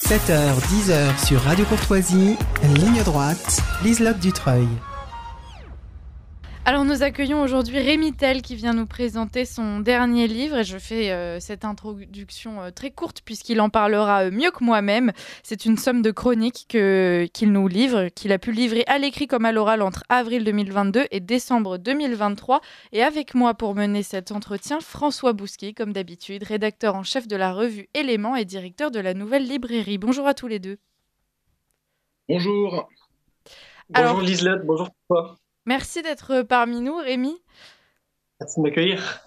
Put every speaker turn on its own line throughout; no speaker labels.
7h, 10h sur Radio Courtoisie, ligne droite, Liselotte Dutreuil.
Alors nous accueillons aujourd'hui Rémi Tel qui vient nous présenter son dernier livre et je fais cette introduction très courte puisqu'il en parlera mieux que moi-même. C'est une somme de chroniques qu'il nous livre, qu'il a pu livrer à l'écrit comme à l'oral entre avril 2022 et décembre 2023. Et avec moi pour mener cet entretien, François Bousquet, comme d'habitude, rédacteur en chef de la revue Éléments et directeur de la Nouvelle Librairie. Bonjour à tous les deux.
Bonjour.
Alors,
bonjour Liselotte, bonjour toi.
Merci d'être parmi nous, Rémi.
Merci de m'accueillir.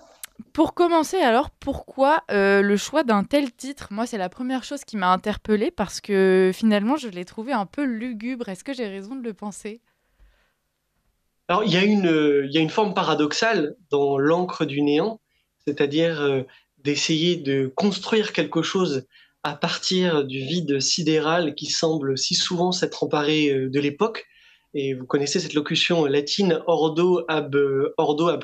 Pour commencer, alors, pourquoi le choix d'un tel titre ? Moi, c'est la première chose qui m'a interpellée parce que finalement, je l'ai trouvé un peu lugubre. Est-ce que j'ai raison de le penser ?
Alors, il y a une forme paradoxale dans l'encre du néant, c'est-à-dire d'essayer de construire quelque chose à partir du vide sidéral qui semble si souvent s'être emparé de l'époque. Et vous connaissez cette locution latine ordo ab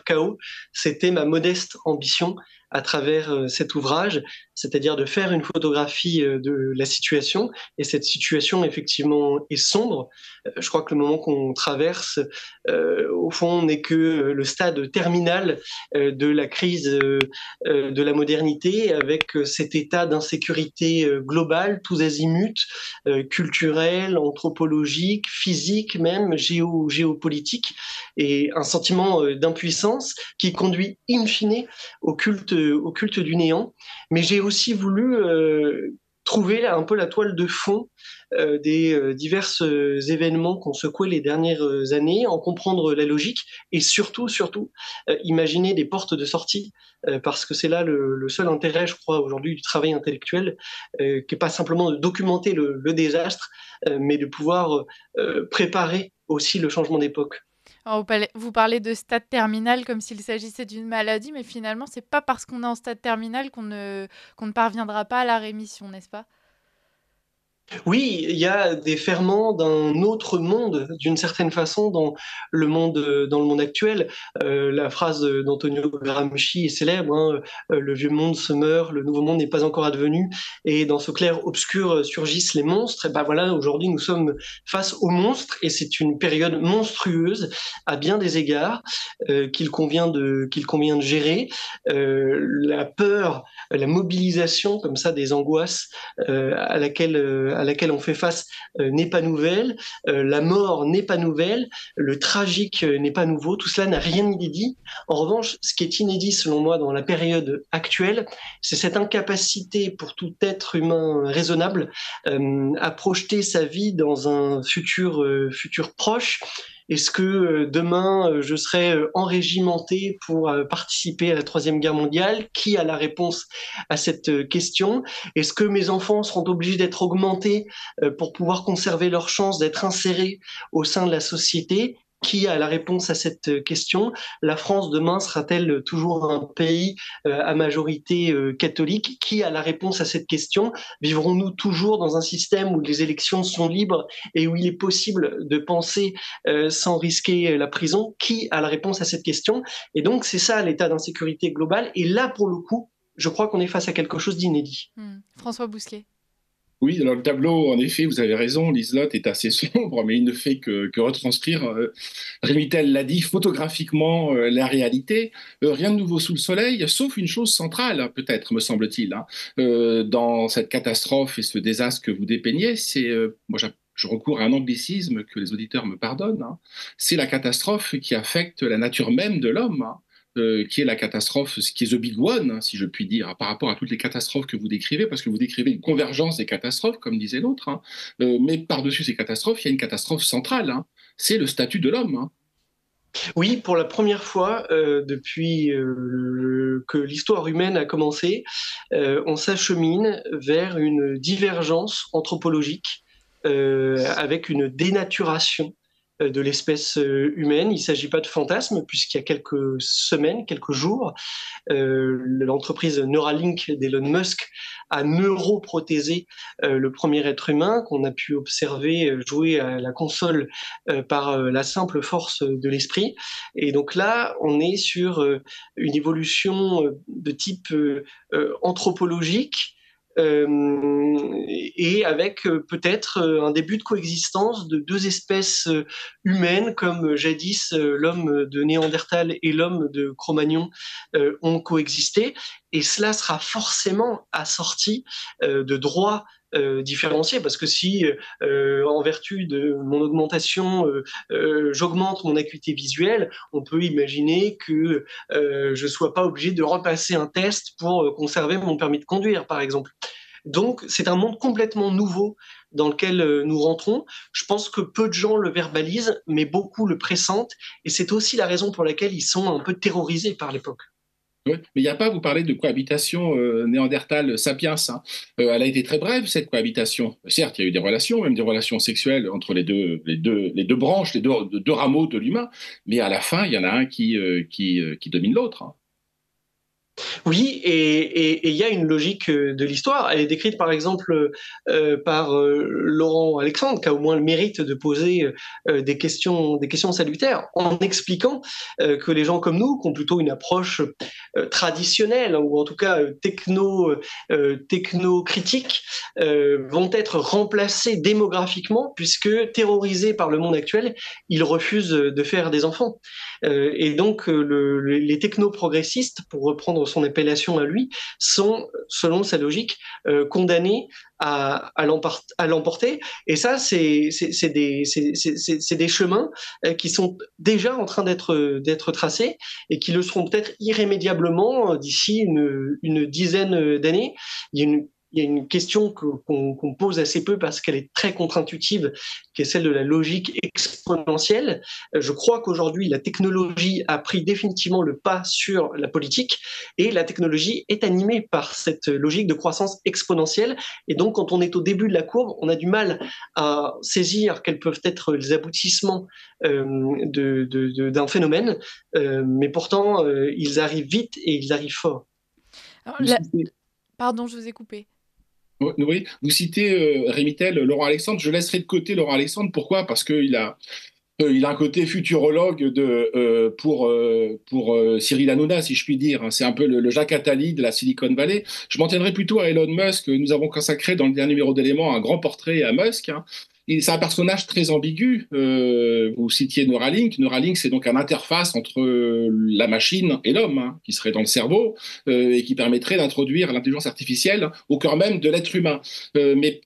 chao. C'était ma modeste ambition à travers cet ouvrage, c'est-à-dire de faire une photographie de la situation. Et cette situation, effectivement, est sombre. Je crois que le moment qu'on traverse, au fond, n'est que le stade terminal de la crise de la modernité, avec cet état d'insécurité globale, tous azimuts, culturel, anthropologique, physique même, géopolitique, et un sentiment d'impuissance qui conduit in fine au culte du néant. Mais j'ai aussi voulu trouver là, un peu la toile de fond des divers événements qu'ont secoué les dernières années, en comprendre la logique et surtout imaginer des portes de sortie, parce que c'est là le seul intérêt, je crois, aujourd'hui du travail intellectuel, qui n'est pas simplement de documenter le désastre, mais de pouvoir préparer aussi le changement d'époque.
Alors, vous parlez de stade terminal comme s'il s'agissait d'une maladie, mais finalement, c'est pas parce qu'on est en stade terminal qu'on ne parviendra pas à la rémission, n'est-ce pas ?
Oui, il y a des ferments d'un autre monde, d'une certaine façon, dans le monde actuel. La phrase d'Antonio Gramsci est célèbre, hein, le vieux monde se meurt, le nouveau monde n'est pas encore advenu, et dans ce clair-obscur surgissent les monstres. Et ben voilà, aujourd'hui nous sommes face aux monstres, et c'est une période monstrueuse à bien des égards qu'il convient de gérer. La peur, la mobilisation comme ça des angoisses à laquelle on fait face n'est pas nouvelle, la mort n'est pas nouvelle, le tragique n'est pas nouveau, tout cela n'a rien inédit. En revanche, ce qui est inédit selon moi dans la période actuelle, c'est cette incapacité pour tout être humain raisonnable à projeter sa vie dans un futur proche. Est-ce que demain, je serai enrégimenté pour participer à la Troisième Guerre mondiale ? Qui a la réponse à cette question ? Est-ce que mes enfants seront obligés d'être augmentés pour pouvoir conserver leur chance d'être insérés au sein de la société ? Qui a la réponse à cette question ? La France demain sera-t-elle toujours un pays à majorité catholique ? Qui a la réponse à cette question ? Vivrons-nous toujours dans un système où les élections sont libres et où il est possible de penser sans risquer la prison ? Qui a la réponse à cette question ? Et donc c'est ça l'état d'insécurité globale. Et là, pour le coup, je crois qu'on est face à quelque chose d'inédit.
François Bousquet.
Oui, alors le tableau, en effet, vous avez raison, Liselotte est assez sombre, mais il ne fait que retranscrire, Rémi Tel l'a dit, photographiquement la réalité. Rien de nouveau sous le soleil, sauf une chose centrale, peut-être, me semble-t-il, hein, dans cette catastrophe et ce désastre que vous dépeignez, c'est, moi je recours à un anglicisme que les auditeurs me pardonnent, hein, c'est la catastrophe qui affecte la nature même de l'homme, hein, qui est la catastrophe, ce qui est the big one, hein, si je puis dire, par rapport à toutes les catastrophes que vous décrivez, parce que vous décrivez une convergence des catastrophes, comme disait l'autre, hein, mais par-dessus ces catastrophes, il y a une catastrophe centrale, hein, c'est le statut de l'homme. Hein.
Oui, pour la première fois depuis que l'histoire humaine a commencé, on s'achemine vers une divergence anthropologique avec une dénaturation de l'espèce humaine. Il ne s'agit pas de fantasme, puisqu'il y a quelques semaines, quelques jours, l'entreprise Neuralink d'Elon Musk a neuroprothésé le premier être humain qu'on a pu observer jouer à la console par la simple force de l'esprit. Et donc là, on est sur une évolution de type anthropologique, et avec peut-être un début de coexistence de deux espèces humaines, comme jadis l'homme de Néandertal et l'homme de Cro-Magnon ont coexisté. Et cela sera forcément assorti de droits différenciés, parce que si, en vertu de mon augmentation, j'augmente mon acuité visuelle, on peut imaginer que je ne sois pas obligé de repasser un test pour conserver mon permis de conduire, par exemple. Donc, c'est un monde complètement nouveau dans lequel nous rentrons. Je pense que peu de gens le verbalisent, mais beaucoup le pressentent. Et c'est aussi la raison pour laquelle ils sont un peu terrorisés par l'époque.
Oui, mais il n'y a pas, vous parlez de cohabitation Néandertal-Sapiens. Hein. Elle a été très brève, cette cohabitation. Certes, il y a eu des relations, même des relations sexuelles entre les deux branches, les deux rameaux de l'humain, mais à la fin, il y en a un qui domine l'autre. Hein.
Oui, et il y a une logique de l'histoire. Elle est décrite par exemple par Laurent Alexandre, qui a au moins le mérite de poser des questions salutaires, en expliquant que les gens comme nous, qui ont plutôt une approche traditionnelle, ou en tout cas techno-critique, vont être remplacés démographiquement, puisque terrorisés par le monde actuel, ils refusent de faire des enfants. Et donc les techno-progressistes, pour reprendre son appellation à lui, sont, selon sa logique, condamnés à l'emporter. Et ça, c'est des chemins qui sont déjà en train d'être tracés et qui le seront peut-être irrémédiablement d'ici une dizaine d'années. Il y a une question qu'on pose assez peu parce qu'elle est très contre-intuitive, qui est celle de la logique exponentielle. Je crois qu'aujourd'hui, la technologie a pris définitivement le pas sur la politique et la technologie est animée par cette logique de croissance exponentielle. Et donc, quand on est au début de la courbe, on a du mal à saisir quels peuvent être les aboutissements d'un phénomène, mais pourtant, ils arrivent vite et ils arrivent fort.
Alors, pardon, je vous ai coupé.
Oui, vous citez Rémitel, Laurent Alexandre. Je laisserai de côté Laurent Alexandre. Pourquoi? Parce qu'il a un côté futurologue pour Cyril Hanouna, si je puis dire. Hein. C'est un peu le Jacques Attali de la Silicon Valley. Je m'en tiendrai plutôt à Elon Musk. Nous avons consacré dans le dernier numéro d'Éléments un grand portrait à Musk. Hein. C'est un personnage très ambigu. Vous citiez Neuralink. Neuralink, c'est donc une interface entre la machine et l'homme, hein, qui serait dans le cerveau et qui permettrait d'introduire l'intelligence artificielle au cœur même de l'être humain. Mais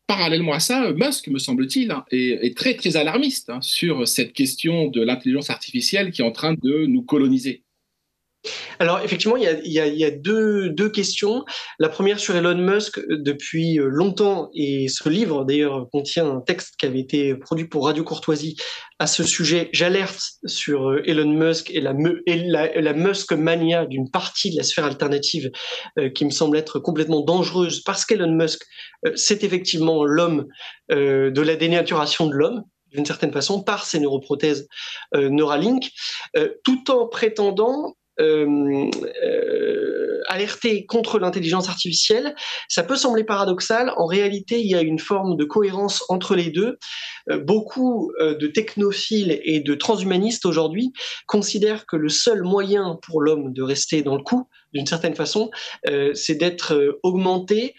parallèlement à ça, Musk, me semble-t-il, hein, est très, très alarmiste hein, sur cette question de l'intelligence artificielle qui est en train de nous coloniser.
Alors effectivement, il y a deux questions. La première sur Elon Musk depuis longtemps, et ce livre d'ailleurs contient un texte qui avait été produit pour Radio Courtoisie à ce sujet. J'alerte sur Elon Musk et la Musk mania d'une partie de la sphère alternative qui me semble être complètement dangereuse, parce qu'Elon Musk, c'est effectivement l'homme de la dénaturation de l'homme, d'une certaine façon, par ses neuroprothèses Neuralink, tout en prétendant alerter contre l'intelligence artificielle. Ça peut sembler paradoxal. En réalité, il y a une forme de cohérence entre les deux. Beaucoup de technophiles et de transhumanistes aujourd'hui considèrent que le seul moyen pour l'homme de rester dans le coup, d'une certaine façon, c'est d'être augmenté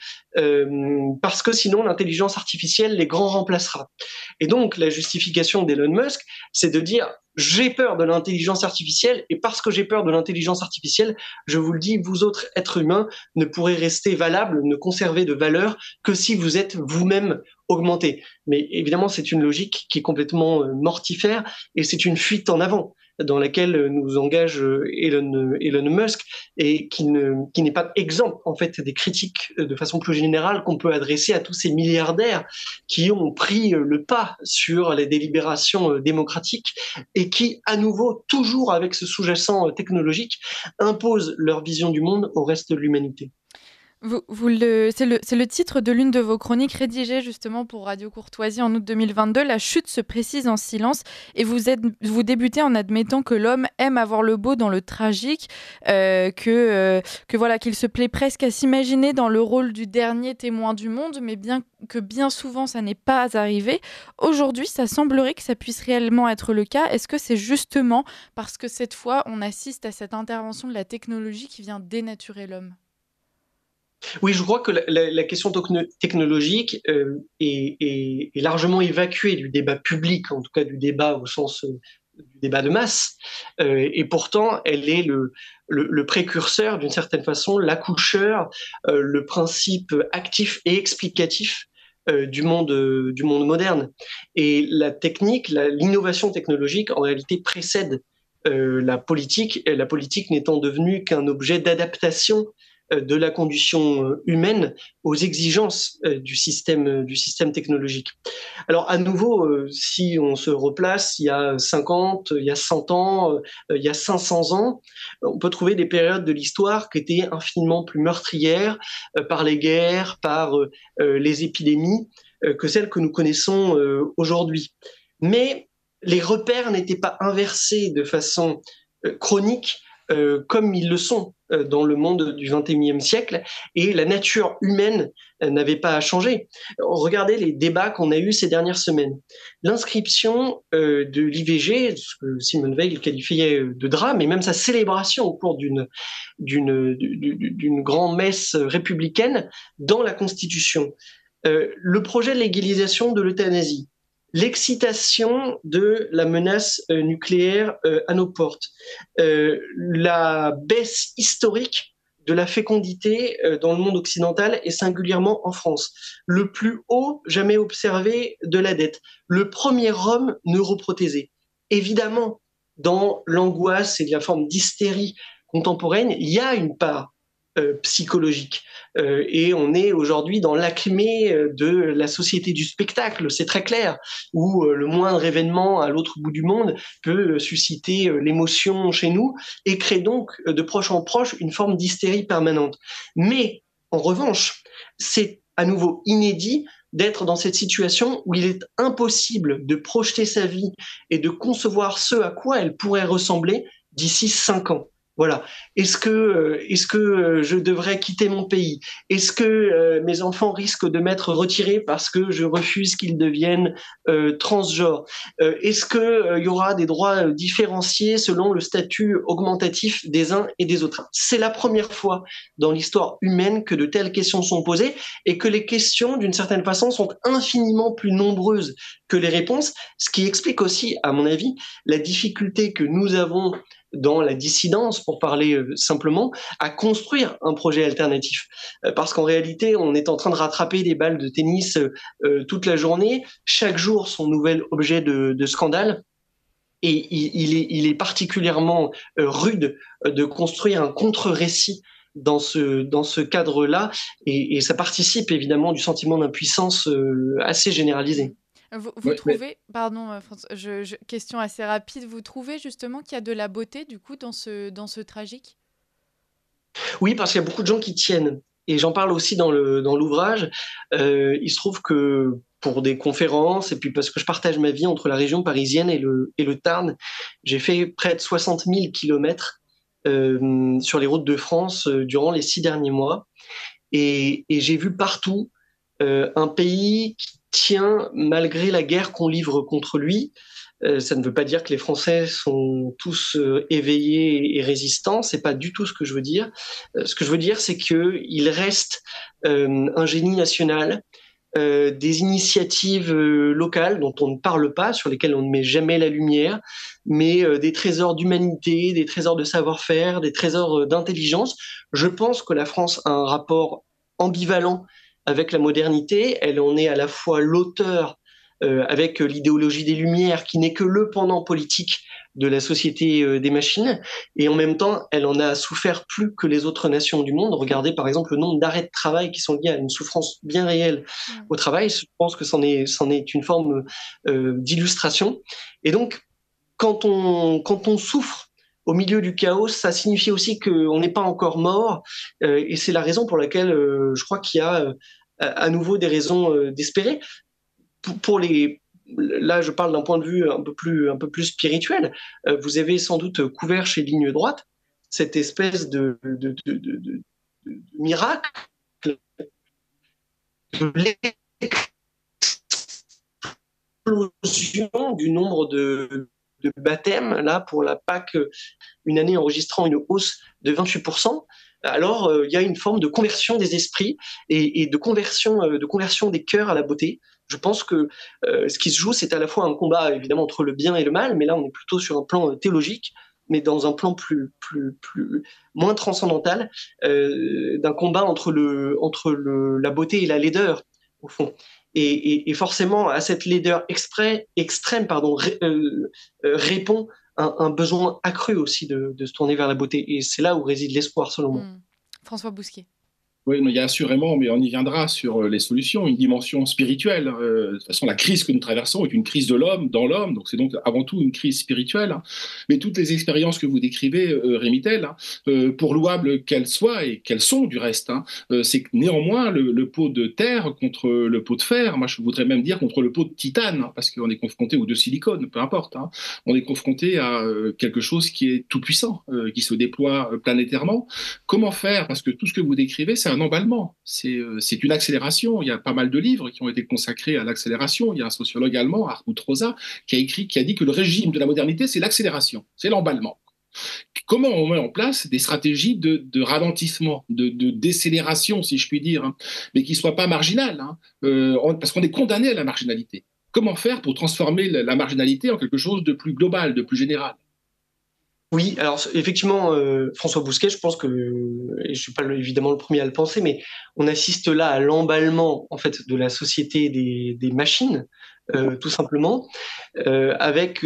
parce que sinon l'intelligence artificielle les grands remplacera. Et donc la justification d'Elon Musk, c'est de dire j'ai peur de l'intelligence artificielle et parce que j'ai peur de l'intelligence artificielle, je vous le dis, vous autres êtres humains ne pourrez rester valables, ne conserver de valeur que si vous êtes vous-même augmenté. Mais évidemment, c'est une logique qui est complètement mortifère et c'est une fuite en avant dans laquelle nous engage Elon Musk et qui n'est pas exempt en fait des critiques de façon plus générale qu'on peut adresser à tous ces milliardaires qui ont pris le pas sur les délibérations démocratiques et qui, à nouveau, toujours avec ce sous-jacent technologique, imposent leur vision du monde au reste de l'humanité.
C'est le titre de l'une de vos chroniques rédigées justement pour Radio Courtoisie en août 2022. La chute se précise en silence et vous débutez en admettant que l'homme aime avoir le beau dans le tragique, que voilà, qu'il se plaît presque à s'imaginer dans le rôle du dernier témoin du monde, mais bien souvent ça n'est pas arrivé. Aujourd'hui, ça semblerait que ça puisse réellement être le cas. Est-ce que c'est justement parce que cette fois on assiste à cette intervention de la technologie qui vient dénaturer l'homme ?
Oui, je crois que la question technologique est largement évacuée du débat public, en tout cas du débat au sens du débat de masse, et pourtant elle est le précurseur d'une certaine façon, l'accoucheur, le principe actif et explicatif du monde moderne. Et la technique, l'innovation technologique en réalité précède la politique n'étant devenue qu'un objet d'adaptation de la condition humaine aux exigences du système technologique. Alors à nouveau, si on se replace il y a 50, il y a 100 ans, il y a 500 ans, on peut trouver des périodes de l'histoire qui étaient infiniment plus meurtrières par les guerres, par les épidémies, que celles que nous connaissons aujourd'hui. Mais les repères n'étaient pas inversés de façon chronique comme ils le sont dans le monde du XXIe siècle, et la nature humaine n'avait pas à changer. Regardez les débats qu'on a eus ces dernières semaines. L'inscription de l'IVG, ce que Simone Veil qualifiait de drame, et même sa célébration au cours d'une grande messe républicaine dans la Constitution. Le projet de légalisation de l'euthanasie, l'excitation de la menace nucléaire à nos portes, la baisse historique de la fécondité dans le monde occidental et singulièrement en France, le plus haut jamais observé de la dette, le premier homme neuroprothésé. Évidemment, dans l'angoisse et la forme d'hystérie contemporaine, il y a une part psychologique. Et on est aujourd'hui dans l'acmé de la société du spectacle, c'est très clair, où le moindre événement à l'autre bout du monde peut susciter l'émotion chez nous et crée donc de proche en proche une forme d'hystérie permanente. Mais en revanche, c'est à nouveau inédit d'être dans cette situation où il est impossible de projeter sa vie et de concevoir ce à quoi elle pourrait ressembler d'ici 5 ans. Voilà. Est-ce que je devrais quitter mon pays? Est-ce que mes enfants risquent de m'être retirés parce que je refuse qu'ils deviennent transgenres? Est-ce que y aura des droits différenciés selon le statut augmentatif des uns et des autres? C'est la première fois dans l'histoire humaine que de telles questions sont posées et que les questions, d'une certaine façon, sont infiniment plus nombreuses que les réponses, ce qui explique aussi, à mon avis, la difficulté que nous avons dans la dissidence, pour parler simplement, à construire un projet alternatif. Parce qu'en réalité, on est en train de rattraper des balles de tennis toute la journée, chaque jour son nouvel objet de scandale. Et il est particulièrement rude de construire un contre-récit dans ce cadre-là, et ça participe évidemment du sentiment d'impuissance assez généralisé.
Vous trouvez, pardon, François, question assez rapide, vous trouvez justement qu'il y a de la beauté du coup dans ce tragique?
Oui, parce qu'il y a beaucoup de gens qui tiennent. Et j'en parle aussi dans l'ouvrage. Il se trouve que pour des conférences, et puis parce que je partage ma vie entre la région parisienne et le Tarn, j'ai fait près de 60 000 kilomètres sur les routes de France durant les 6 derniers mois. Et j'ai vu partout un pays qui tient malgré la guerre qu'on livre contre lui. Ça ne veut pas dire que les Français sont tous éveillés et résistants, c'est pas du tout ce que je veux dire. Ce que je veux dire, c'est qu'il reste un génie national, des initiatives locales dont on ne parle pas, sur lesquelles on ne met jamais la lumière, mais des trésors d'humanité, des trésors de savoir-faire, des trésors d'intelligence. Je pense que la France a un rapport ambivalent avec la modernité. Elle en est à la fois l'auteur avec l'idéologie des Lumières, qui n'est que le pendant politique de la société des machines, et en même temps, elle en a souffert plus que les autres nations du monde. Regardez par exemple le nombre d'arrêts de travail qui sont liés à une souffrance bien réelle au travail. Je pense que c'en est une forme d'illustration. Et donc, quand on souffre au milieu du chaos, ça signifie aussi qu'on n'est pas encore mort, et c'est la raison pour laquelle je crois qu'il y a à nouveau des raisons d'espérer. Là, je parle d'un point de vue un peu plus spirituel. Vous avez sans doute couvert chez Ligne Droite cette espèce de miracle, de l'explosion du nombre de baptêmes. Là, pour la Pâque, une année enregistrant une hausse de 28%. alors il y a une forme de conversion des esprits et de conversion des cœurs à la beauté. Je pense que ce qui se joue, c'est à la fois un combat évidemment entre le bien et le mal, mais là on est plutôt sur un plan théologique, mais dans un plan moins transcendantal, d'un combat entre la beauté et la laideur, au fond. Et forcément, à cette laideur extrême, répond un besoin accru aussi de se tourner vers la beauté. Et c'est là où réside l'espoir, selon moi.
François Bousquet.
Oui, il y a assurément, mais on y viendra sur les solutions, une dimension spirituelle. De toute façon, la crise que nous traversons est une crise de l'homme, dans l'homme, donc c'est donc avant tout une crise spirituelle. Mais toutes les expériences que vous décrivez, Rémy Tel, pour louables qu'elles soient, et qu'elles sont du reste, c'est que néanmoins le pot de terre contre le pot de fer, moi je voudrais même dire contre le pot de titane, parce qu'on est confronté, ou de silicone, peu importe, on est confronté à quelque chose qui est tout puissant, qui se déploie planétairement. Comment faire? Parce que tout ce que vous décrivez, c'est un emballement, c'est une accélération. Il y a pas mal de livres qui ont été consacrés à l'accélération. Il y a un sociologue allemand, Hartmut Rosa, qui a dit que le régime de la modernité, c'est l'accélération, c'est l'emballement. Comment on met en place des stratégies de ralentissement, de décélération, si je puis dire, mais qui ne soient pas marginales, parce qu'on est condamné à la marginalité. Comment faire pour transformer la marginalité en quelque chose de plus global, de plus général?
Oui, alors effectivement, François Bousquet, je pense que, et je suis pas évidemment le premier à le penser, mais on assiste là à l'emballement en fait de la société des machines, tout simplement, avec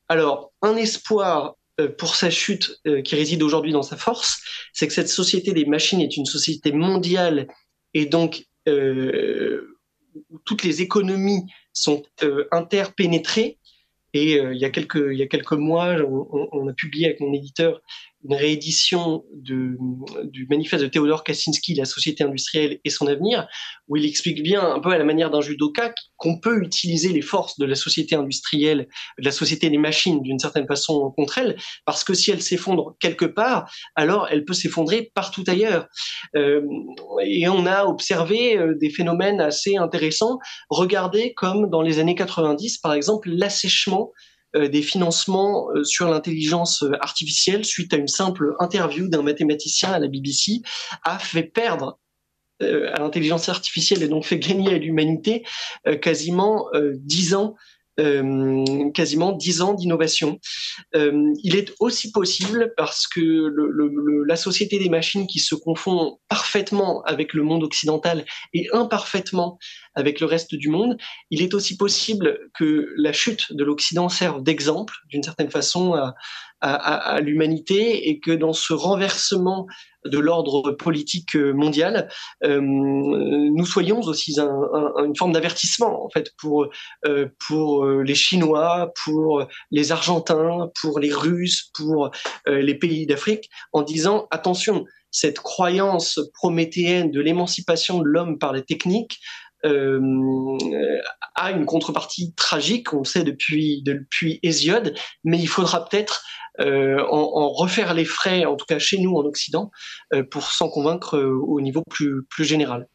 alors un espoir pour sa chute qui réside aujourd'hui dans sa force, c'est que cette société des machines est une société mondiale et donc où toutes les économies sont interpénétrées. Et il y a quelques mois, on a publié avec mon éditeur une réédition du manifeste de Théodore Kaczynski, La société industrielle et son avenir, où il explique bien, un peu à la manière d'un judoka, qu'on peut utiliser les forces de la société industrielle, de la société des machines d'une certaine façon contre elle, parce que si elle s'effondre quelque part, alors elle peut s'effondrer partout ailleurs. Et on a observé des phénomènes assez intéressants. Regardez comme dans les années 90, par exemple, l'assèchement des financements sur l'intelligence artificielle suite à une simple interview d'un mathématicien à la BBC a fait perdre à l'intelligence artificielle et donc fait gagner à l'humanité quasiment 10 ans d'innovation. Il est aussi possible, parce que la société des machines qui se confond parfaitement avec le monde occidental et imparfaitement avec le reste du monde, il est aussi possible que la chute de l'Occident serve d'exemple, d'une certaine façon, à l'humanité, et que dans ce renversement de l'ordre politique mondial, nous soyons aussi une forme d'avertissement en fait pour les Chinois, pour les Argentins, pour les Russes, pour les pays d'Afrique, en disant attention, cette croyance prométhéenne de l'émancipation de l'homme par les techniques a une contrepartie tragique, on le sait depuis Hésiode, mais il faudra peut-être en refaire les frais, en tout cas chez nous en Occident, pour s'en convaincre au niveau plus général.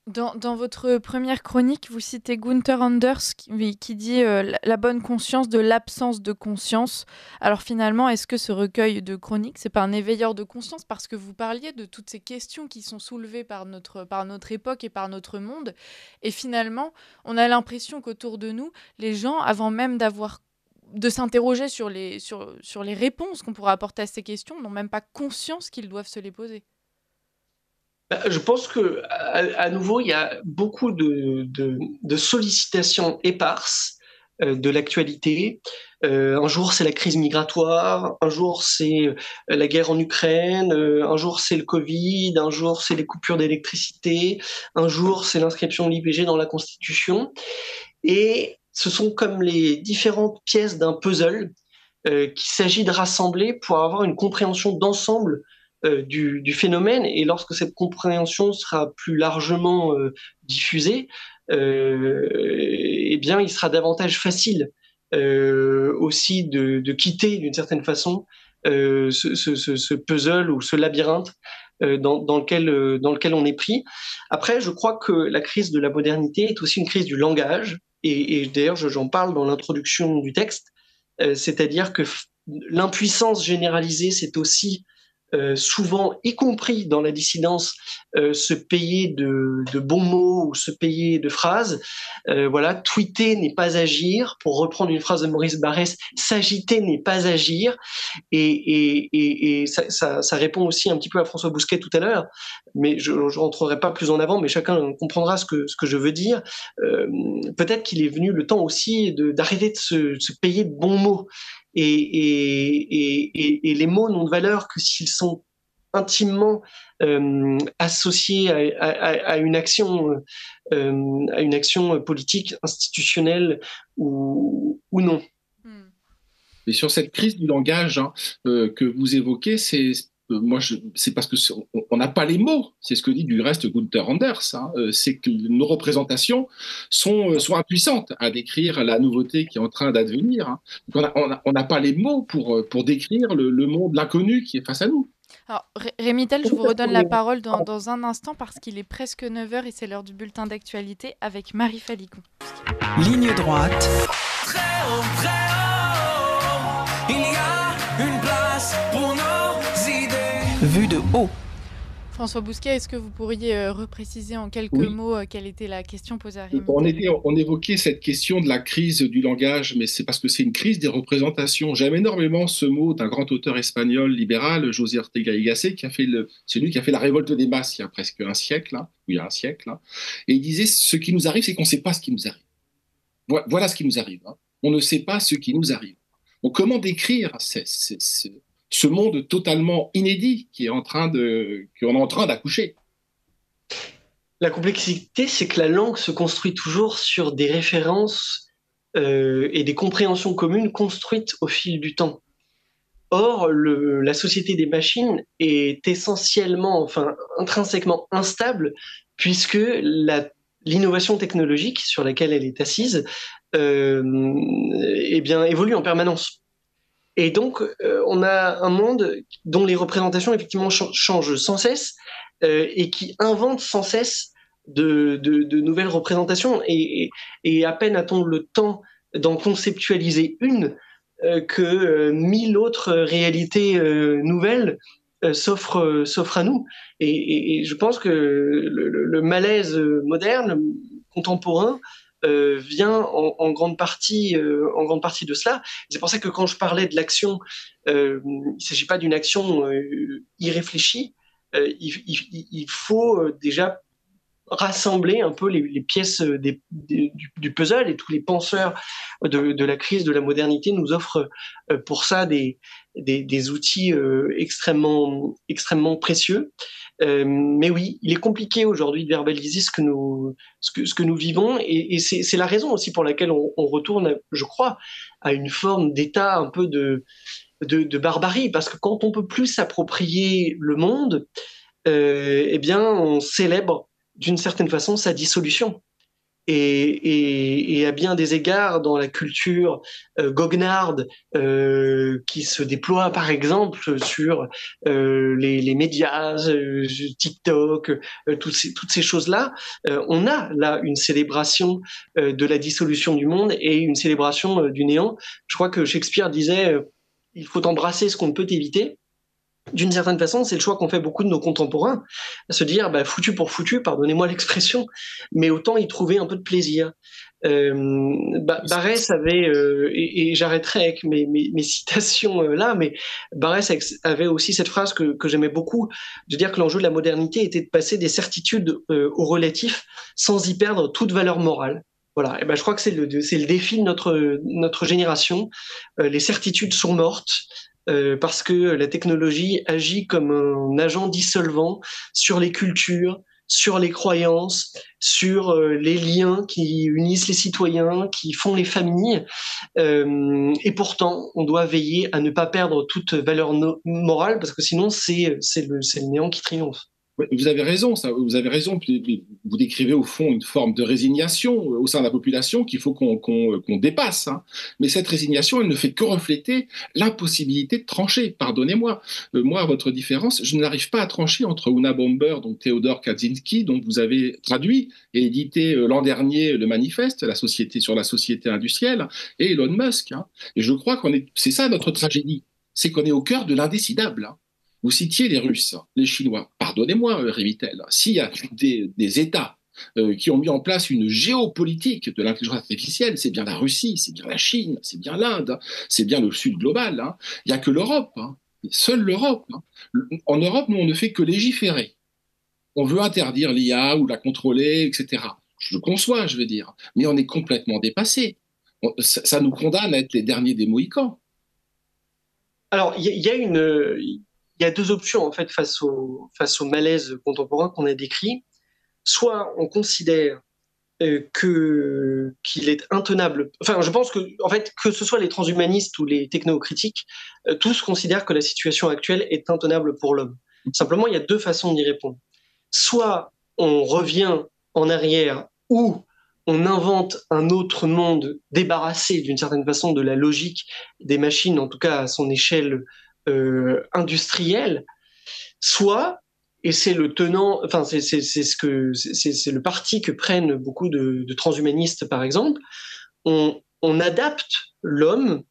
Dans votre première chronique, vous citez Gunther Anders qui dit la bonne conscience de l'absence de conscience. Alors finalement, est-ce que ce recueil de chroniques, c'est pas un éveilleur de conscience, parce que vous parliez de toutes ces questions qui sont soulevées par notre époque et par notre monde, et finalement, on a l'impression qu'autour de nous, les gens, avant même de s'interroger sur les réponses qu'on pourra apporter à ces questions, n'ont même pas conscience qu'ils doivent se les poser.
Je pense que à nouveau, il y a beaucoup de sollicitations éparses de l'actualité. Un jour, c'est la crise migratoire, un jour, c'est la guerre en Ukraine, un jour, c'est le Covid, un jour, c'est les coupures d'électricité, un jour, c'est l'inscription de l'IVG dans la Constitution. Et ce sont comme les différentes pièces d'un puzzle qu'il s'agit de rassembler pour avoir une compréhension d'ensemble du phénomène. Et lorsque cette compréhension sera plus largement diffusée, eh bien, il sera davantage facile aussi de quitter d'une certaine façon ce puzzle ou ce labyrinthe dans lequel on est pris. Après, je crois que la crise de la modernité est aussi une crise du langage, et d'ailleurs j'en parle dans l'introduction du texte, c'est-à-dire que l'impuissance généralisée, c'est aussi souvent, y compris dans la dissidence, se payer de bons mots ou se payer de phrases. Voilà, tweeter n'est pas agir. Pour reprendre une phrase de Maurice Barrès, s'agiter n'est pas agir. Et ça répond aussi un petit peu à François Bousquet tout à l'heure, mais je rentrerai pas plus en avant, mais chacun comprendra ce que je veux dire. Peut-être qu'il est venu le temps aussi d'arrêter de se payer de bons mots. Et les mots n'ont de valeur que s'ils sont intimement associés à une action politique, institutionnelle ou non.
Et sur cette crise du langage que vous évoquez, c'est parce que on n'a pas les mots. C'est ce que dit du reste Gunther Anders. C'est que nos représentations sont impuissantes à décrire la nouveauté qui est en train d'advenir. On n'a pas les mots pour décrire le monde, l'inconnu qui est face à nous.
Alors, Rémi Tel, je vous redonne la parole dans un instant parce qu'il est presque 9h et c'est l'heure du bulletin d'actualité avec Marie Falicon.
Ligne droite.
Très haut, il y a une place pour nos idées.
Vue de haut.
François Bousquet, est-ce que vous pourriez repréciser en quelques mots quelle était la question posée à Rémi Tel ?
On évoquait cette question de la crise du langage, mais c'est parce que c'est une crise des représentations. J'aime énormément ce mot d'un grand auteur espagnol libéral, José Ortega y Gasset, c'est lui qui a fait La Révolte des masses il y a presque un siècle, et il disait « Ce qui nous arrive, c'est qu'on ne sait pas ce qui nous arrive. » Voilà ce qui nous arrive. On ne sait pas ce qui nous arrive. Donc comment décrire ce monde totalement inédit qu'on est en train d'accoucher?
La complexité, c'est que la langue se construit toujours sur des références et des compréhensions communes construites au fil du temps. Or, la société des machines est intrinsèquement instable, puisque l'innovation technologique sur laquelle elle est assise évolue en permanence. Et donc, on a un monde dont les représentations, effectivement, changent sans cesse et qui invente sans cesse de nouvelles représentations. Et à peine a-t-on le temps d'en conceptualiser une que 1000 autres réalités nouvelles s'offrent à nous. Et je pense que le malaise moderne, contemporain, vient en grande partie de cela. C'est pour ça que quand je parlais de l'action, il ne s'agit pas d'une action irréfléchie. Il faut déjà rassembler un peu les pièces du puzzle, et tous les penseurs de la crise de la modernité nous offrent pour ça des outils extrêmement précieux. Mais oui, il est compliqué aujourd'hui de verbaliser ce que nous vivons, et c'est la raison aussi pour laquelle on retourne, je crois, à une forme d'état un peu de barbarie, parce que quand on peut plus s'approprier le monde, on célèbre d'une certaine façon sa dissolution. Et à bien des égards, dans la culture goguenarde qui se déploie par exemple sur les médias, TikTok, toutes ces choses-là, on a là une célébration de la dissolution du monde et une célébration du néant. Je crois que Shakespeare disait il faut embrasser ce qu'on ne peut éviter. D'une certaine façon, c'est le choix qu'ont fait beaucoup de nos contemporains, à se dire foutu pour foutu, pardonnez-moi l'expression, mais autant y trouver un peu de plaisir. Barrès avait, et j'arrêterai avec mes citations là, mais Barrès avait aussi cette phrase que j'aimais beaucoup, de dire que l'enjeu de la modernité était de passer des certitudes au relatif sans y perdre toute valeur morale. Voilà, je crois que c'est le défi de notre génération. Les certitudes sont mortes. Parce que la technologie agit comme un agent dissolvant sur les cultures, sur les croyances, sur les liens qui unissent les citoyens, qui font les familles. Et pourtant, on doit veiller à ne pas perdre toute valeur morale, parce que sinon, c'est le néant qui triomphe.
Vous avez raison, vous avez raison. Vous décrivez au fond une forme de résignation au sein de la population qu'il faut qu'on dépasse. Mais cette résignation, elle ne fait que refléter l'impossibilité de trancher. Pardonnez-moi. Moi, à votre différence, je n'arrive pas à trancher entre Una Bomber, donc Théodore Kaczynski, dont vous avez traduit et édité l'an dernier le manifeste, sur la société industrielle, et Elon Musk. Et je crois c'est ça notre tragédie. C'est qu'on est au cœur de l'indécidable. Vous citiez les Russes, les Chinois. Pardonnez-moi, Révitel, s'il y a des États qui ont mis en place une géopolitique de l'intelligence artificielle, c'est bien la Russie, c'est bien la Chine, c'est bien l'Inde, c'est bien le Sud global. Hein. Il n'y a que l'Europe, hein. Seule l'Europe. Hein. En Europe, nous, on ne fait que légiférer. On veut interdire l'IA ou la contrôler, etc. Je le conçois, je veux dire, mais on est complètement dépassé. Ça nous condamne à être les derniers des Mohicans.
Alors, il y a deux options en fait face au malaise contemporain qu'on a décrit. Soit on considère qu'il est intenable. Enfin, je pense que en fait que ce soit les transhumanistes ou les technocritiques, tous considèrent que la situation actuelle est intenable pour l'homme. Simplement, il y a deux façons d'y répondre. Soit on revient en arrière ou on invente un autre monde débarrassé d'une certaine façon de la logique des machines, en tout cas à son échelle industrielle, soit, et c'est le tenant, enfin c'est le parti que prennent beaucoup de transhumanistes par exemple, on adapte l'homme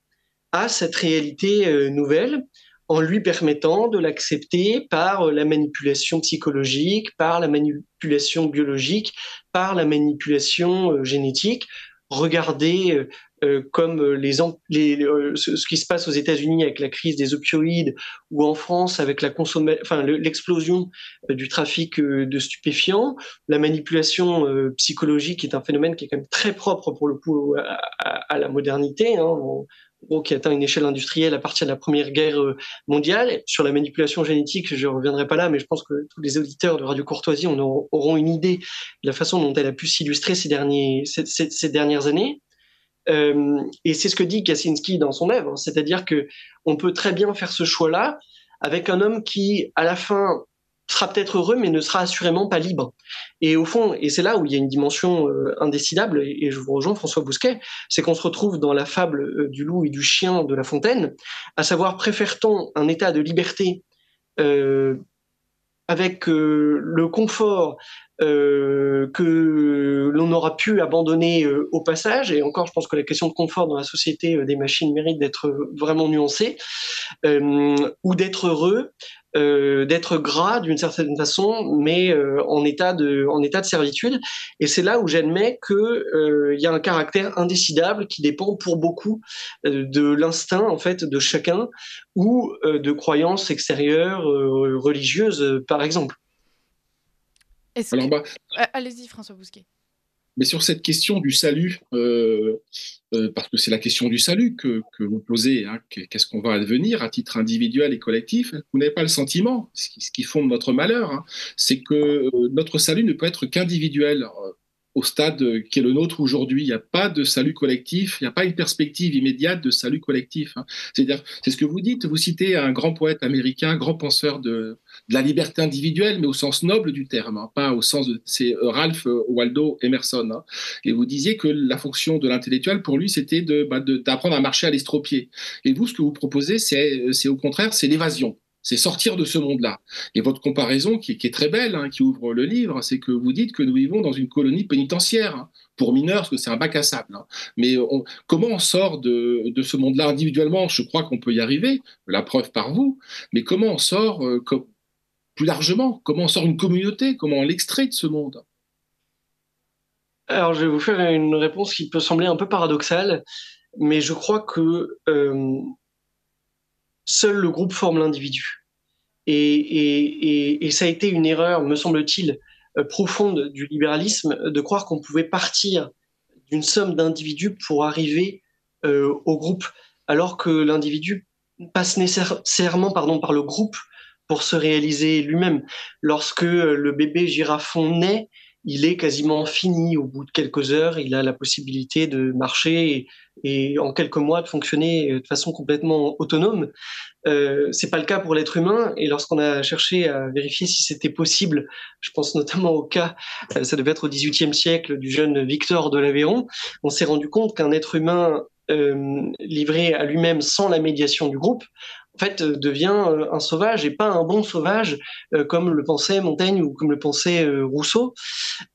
à cette réalité nouvelle en lui permettant de l'accepter par la manipulation psychologique, par la manipulation biologique, par la manipulation génétique. Regardez comme ce qui se passe aux États-Unis avec la crise des opioïdes ou en France avec l'explosion du trafic de stupéfiants. La manipulation psychologique est un phénomène qui est quand même très propre pour le coup à la modernité. Hein. Qui atteint une échelle industrielle à partir de la Première Guerre mondiale. Sur la manipulation génétique, je ne reviendrai pas là, mais je pense que tous les auditeurs de Radio Courtoisie auront une idée de la façon dont elle a pu s'illustrer ces dernières années. Et c'est ce que dit Kaczynski dans son œuvre, c'est-à-dire que on peut très bien faire ce choix-là avec un homme qui, à la fin, sera peut-être heureux, mais ne sera assurément pas libre. Et au fond, et c'est là où il y a une dimension indécidable, et je vous rejoins, François Bousquet, c'est qu'on se retrouve dans la fable du loup et du chien de La Fontaine, à savoir, préfère-t-on un état de liberté avec le confort que l'on aura pu abandonner au passage, et encore, je pense que la question de confort dans la société des machines mérite d'être vraiment nuancée, ou d'être heureux, d'être gras d'une certaine façon, mais en état de servitude. Et c'est là où j'admets qu'il y a un caractère indécidable qui dépend pour beaucoup de l'instinct en fait de chacun ou de croyances extérieures religieuses, par exemple.
Allez-y, François Bousquet.
Mais sur cette question du salut, parce que c'est la question du salut que vous posez, hein, qu'est-ce qu'on va advenir à titre individuel et collectif, vous n'avez pas le sentiment, ce qui fonde notre malheur, hein, c'est que notre salut ne peut être qu'individuel. Au stade qui est le nôtre aujourd'hui, il n'y a pas de salut collectif, il n'y a pas une perspective immédiate de salut collectif. Hein. C'est-à-dire, c'est ce que vous dites, vous citez un grand poète américain, grand penseur de la liberté individuelle, mais au sens noble du terme, hein, pas au sens de... C'est Ralph Waldo Emerson. Hein. Et vous disiez que la fonction de l'intellectuel, pour lui, c'était d'apprendre à marcher à l'estropié. Et vous, ce que vous proposez, c'est au contraire, c'est l'évasion. C'est sortir de ce monde-là. Et votre comparaison, qui est très belle, hein, qui ouvre le livre, c'est que vous dites que nous vivons dans une colonie pénitentiaire, hein, pour mineurs, parce que c'est un bac à sable. Hein. Mais comment on sort de ce monde-là individuellement? Je crois qu'on peut y arriver, la preuve par vous, mais comment on sort plus largement? Comment on sort une communauté? Comment on l'extrait de ce monde?
Alors, je vais vous faire une réponse qui peut sembler un peu paradoxale, mais je crois que seul le groupe forme l'individu. Et ça a été une erreur, me semble-t-il, profonde du libéralisme de croire qu'on pouvait partir d'une somme d'individus pour arriver au groupe, alors que l'individu passe nécessairement par le groupe pour se réaliser lui-même. Lorsque le bébé girafon naît, il est quasiment fini. Au bout de quelques heures, il a la possibilité de marcher et en quelques mois de fonctionner de façon complètement autonome. C'est pas le cas pour l'être humain. Et lorsqu'on a cherché à vérifier si c'était possible, je pense notamment au cas, ça devait être au XVIIIe siècle, du jeune Victor de l'Aveyron, on s'est rendu compte qu'un être humain livré à lui-même sans la médiation du groupe, en fait, devient un sauvage et pas un bon sauvage comme le pensait Montaigne ou comme le pensait Rousseau.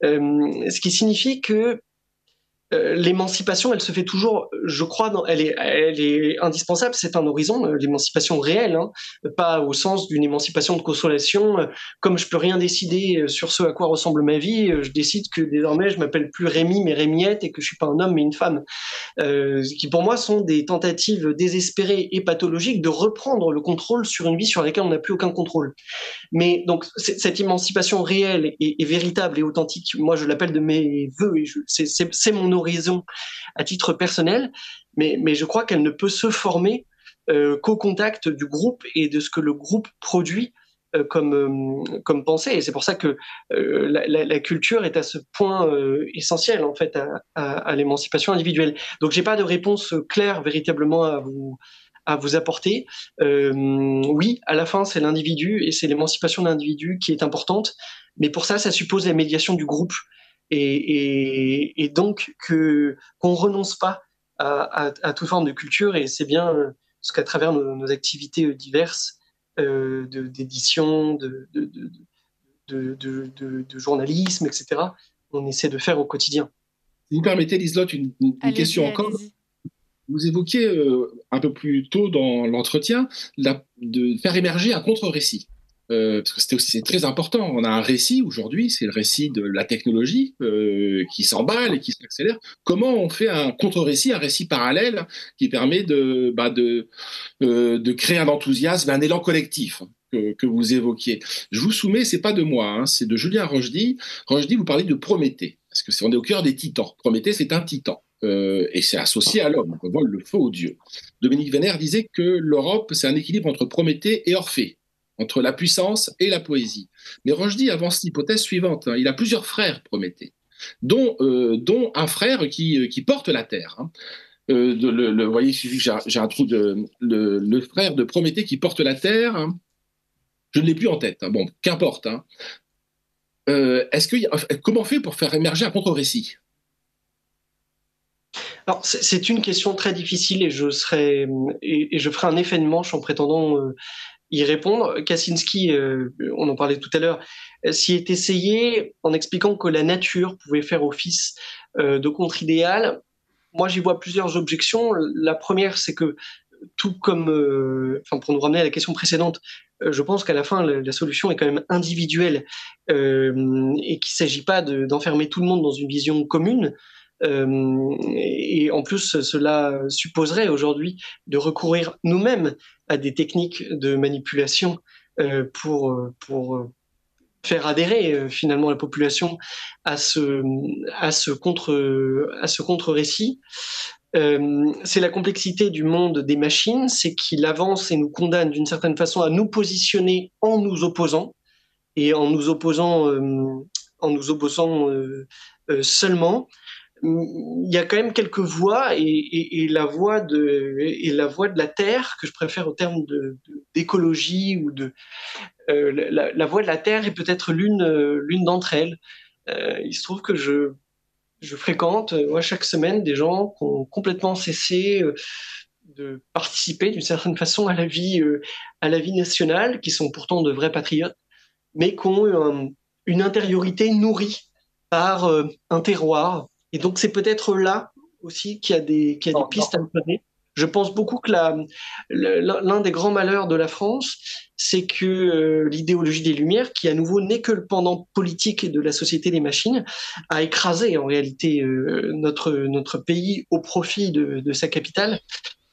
Ce qui signifie que l'émancipation, elle se fait toujours, je crois, elle est indispensable, c'est un horizon, l'émancipation réelle, hein, pas au sens d'une émancipation de consolation, comme je peux rien décider sur ce à quoi ressemble ma vie, je décide que désormais je m'appelle plus Rémi mais Rémiette et que je suis pas un homme mais une femme, qui pour moi sont des tentatives désespérées et pathologiques de reprendre le contrôle sur une vie sur laquelle on n'a plus aucun contrôle. Mais donc cette émancipation réelle et véritable et authentique, moi je l'appelle de mes voeux et c'est mon horizon à titre personnel, mais je crois qu'elle ne peut se former qu'au contact du groupe et de ce que le groupe produit comme pensée. Et c'est pour ça que la culture est à ce point essentiel en fait à l'émancipation individuelle. Donc j'ai pas de réponse claire véritablement à vous apporter. Oui, à la fin, c'est l'individu et c'est l'émancipation de l'individu qui est importante, mais pour ça, ça suppose la médiation du groupe et donc qu'on renonce pas à toute forme de culture, et c'est bien ce qu'à travers nos activités diverses d'édition, de journalisme, etc., on essaie de faire au quotidien.
Si vous permettez, Liselotte, une question encore.
Allez-y.
Vous évoquiez un peu plus tôt dans l'entretien de faire émerger un contre-récit. Parce que c'est très important. On a un récit aujourd'hui, c'est le récit de la technologie qui s'emballe et qui s'accélère. Comment on fait un contre-récit, un récit parallèle qui permet de créer un enthousiasme, un élan collectif que vous évoquiez. Je vous soumets, c'est pas de moi, hein, c'est de Julien Rochdy. Rochdy, vous parlez de Prométhée, parce que on est au cœur des titans. Prométhée, c'est un titan. Et c'est associé à l'homme, on vole le feu aux dieux. Dominique Vénère disait que l'Europe, c'est un équilibre entre Prométhée et Orphée, entre la puissance et la poésie. Mais Rochdy avance l'hypothèse suivante, hein, il a plusieurs frères Prométhée, dont un frère qui porte la terre. Hein. Vous voyez, il suffit que j'ai un trou le frère de Prométhée qui porte la terre, hein, je ne l'ai plus en tête, hein, bon, qu'importe. Hein. Comment on fait pour faire émerger un contre-récit ?
Alors, c'est une question très difficile et je ferai un effet de manche en prétendant y répondre. Kaczynski, on en parlait tout à l'heure, s'y est essayé en expliquant que la nature pouvait faire office de contre-idéal. Moi, j'y vois plusieurs objections. La première, c'est que tout comme, pour nous ramener à la question précédente, je pense qu'à la fin, la solution est quand même individuelle et qu'il ne s'agit pas d'enfermer tout le monde dans une vision commune. Et en plus, cela supposerait aujourd'hui de recourir nous-mêmes à des techniques de manipulation pour faire adhérer finalement la population à ce contre-récit. C'est la complexité du monde des machines, c'est qu'il avance et nous condamne d'une certaine façon à nous positionner en nous opposant et en nous opposant seulement. Il y a quand même quelques voix et la voix de la terre que je préfère au terme d'écologie ou la voix de la terre est peut-être l'une d'entre elles. Il se trouve que je fréquente chaque semaine des gens qui ont complètement cessé de participer d'une certaine façon à la vie nationale, qui sont pourtant de vrais patriotes, mais qui ont une intériorité nourrie par un terroir. Et donc, c'est peut-être là aussi qu'il y a des pistes à me donner. Je pense beaucoup que l'un des grands malheurs de la France, c'est que l'idéologie des Lumières, qui à nouveau n'est que le pendant politique de la société des machines, a écrasé en réalité notre pays au profit de sa capitale.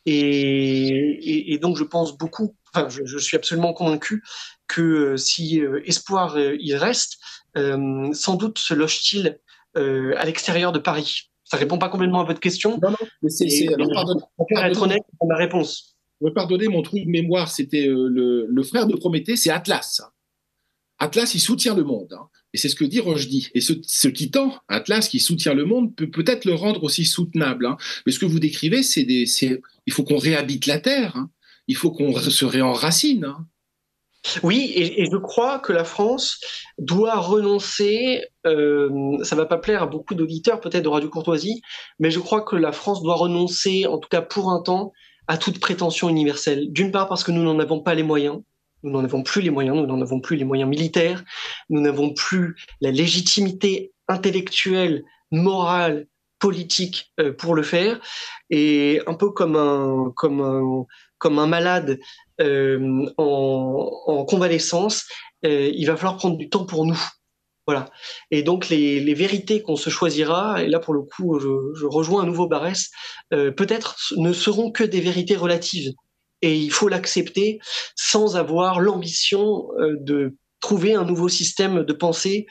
Et donc, je pense beaucoup, je suis absolument convaincu que si espoir il reste, sans doute se loge-t-il à l'extérieur de Paris. Ça répond pas complètement à votre question.
Non, mais
je préfère être honnête dans ma réponse.
Pardonnez mon trou de mémoire, c'était le frère de Prométhée, c'est Atlas. Atlas, il soutient le monde. Hein. Et c'est ce que dit Rochdy. Et ce titan, Atlas, qui soutient le monde, peut peut-être le rendre aussi soutenable. Hein. Mais ce que vous décrivez, il faut qu'on réhabite la Terre. Hein. Il faut qu'on se réenracine. Hein.
Oui, et je crois que la France doit renoncer, ça va pas plaire à beaucoup d'auditeurs peut-être de Radio Courtoisie, mais je crois que la France doit renoncer, en tout cas pour un temps, à toute prétention universelle. D'une part parce que nous n'en avons pas les moyens, nous n'en avons plus les moyens, nous n'en avons plus les moyens militaires, nous n'avons plus la légitimité intellectuelle, morale politique pour le faire. Et un peu comme un malade en convalescence, il va falloir prendre du temps pour nous. Voilà. Et donc les vérités qu'on se choisira, et là pour le coup je rejoins à nouveau Barès, peut-être ne seront que des vérités relatives. Et il faut l'accepter sans avoir l'ambition de trouver un nouveau système de pensée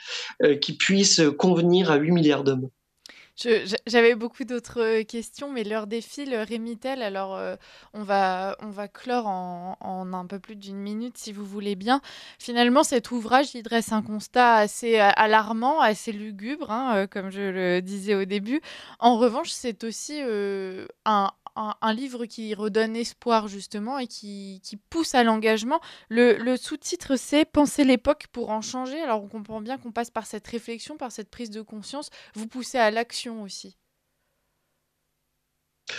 qui puisse convenir à 8 milliards d'hommes.
J'avais beaucoup d'autres questions, mais l'heure défile. Rémy Tel, alors on va clore en un peu plus d'une minute, si vous voulez bien. Finalement, cet ouvrage, il dresse un constat assez alarmant, assez lugubre, hein, comme je le disais au début. En revanche, c'est aussi un livre qui redonne espoir, justement, et qui pousse à l'engagement. Le sous-titre, c'est Penser l'époque pour en changer. Alors, on comprend bien qu'on passe par cette réflexion, par cette prise de conscience. Vous poussez à l'action aussi.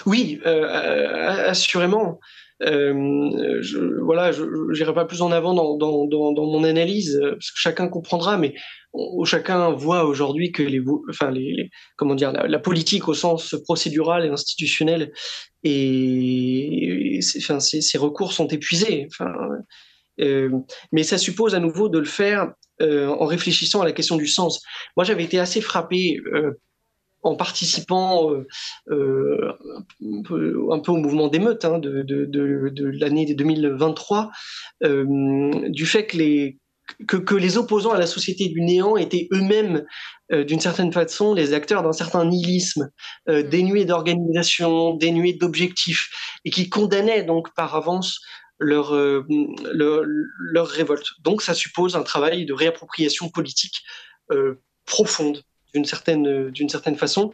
Oui, assurément. Voilà, je n'irai pas plus en avant dans mon analyse, parce que chacun comprendra, mais chacun voit aujourd'hui que comment dire, la politique au sens procédural et institutionnel, et ces recours sont épuisés. Mais ça suppose à nouveau de le faire en réfléchissant à la question du sens. Moi, j'avais été assez frappé en participant un peu au mouvement d'émeute de l'année 2023, du fait que les opposants à la société du néant étaient eux-mêmes, d'une certaine façon, les acteurs d'un certain nihilisme, dénué d'organisation, dénué d'objectifs, et qui condamnaient donc par avance leur révolte. Donc ça suppose un travail de réappropriation politique profonde d'une certaine façon,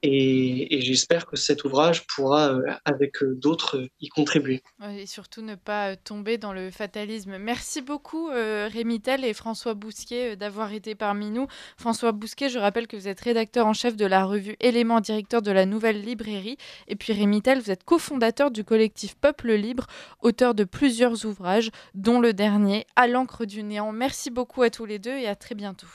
et j'espère que cet ouvrage pourra, avec d'autres, y contribuer.
Ouais, et surtout ne pas tomber dans le fatalisme. Merci beaucoup Rémy Tel et François Bousquet d'avoir été parmi nous. François Bousquet, je rappelle que vous êtes rédacteur en chef de la revue Éléments, directeur de la Nouvelle Librairie. Et puis Rémy Tel, vous êtes cofondateur du collectif Peuple Libre, auteur de plusieurs ouvrages, dont le dernier, À l'encre du néant. Merci beaucoup à tous les deux et à très bientôt.